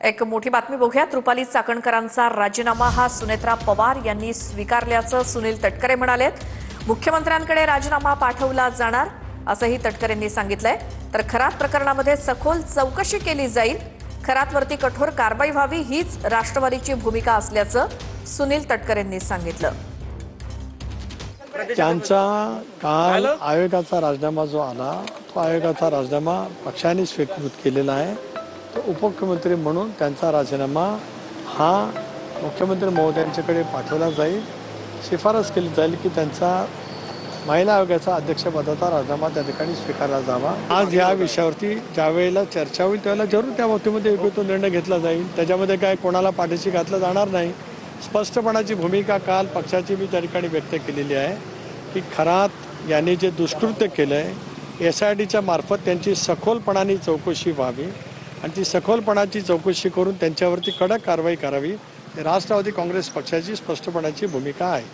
एक मोठी बातमी बघूयात। रुपाली चाकणकरांचा राजीनामा हा सुनेत्रा पवार यांनी स्वीकारल्याचं सुनील तटकरे म्हणालेत। मुख्यमंत्र्यांकडे राजीनामा पाठवला जाणार असंही तटकरेंनी सांगितलंय। तर खरात प्रकरणामध्ये सखोल चौकशी केली जाईल, खरातवरती कठोर कारवाई व्हावी हीच राष्ट्रवादीची भूमिका असल्याचं सुनील तटकरेंनी सांगितलं। त्यांचा काल आयोगाचा राजीनामा जो आला तो आयोगाचा राजीनामा पक्षाने स्वीकृत केलेला आहे। तो उपमुख्यमंत्री म्हणून त्यांचा राजीनामा हा मुख्यमंत्री महोदयांच्याकडे पाठवला जाईल। शिफारस केली जाईल की त्यांचा महिला आयोगाचा अध्यक्षपदाचा राजीनामा त्या ठिकाणी स्वीकारला जावा। आज या विषयावरती ज्यावेळेला चर्चा होईल त्यावेळेला जरूर त्या बाबतीमध्ये योग्य तो निर्णय घेतला जाईल। त्याच्यामध्ये काय कोणाला पाठीशी घातलं जाणार नाही। स्पष्टपणाची भूमिका काल पक्षाची मी त्या ठिकाणी व्यक्त केलेली आहे की खरात यांनी जे दुष्कृत्य केलं आहे SITच्या मार्फत त्यांची सखोलपणाने चौकशी व्हावी आणि ती सखोलपणाची चौकशी करून त्यांच्यावरती कडक कारवाई करावी। राष्ट्रवादी काँग्रेस पक्षाची स्पष्टपणाची भूमिका आहे।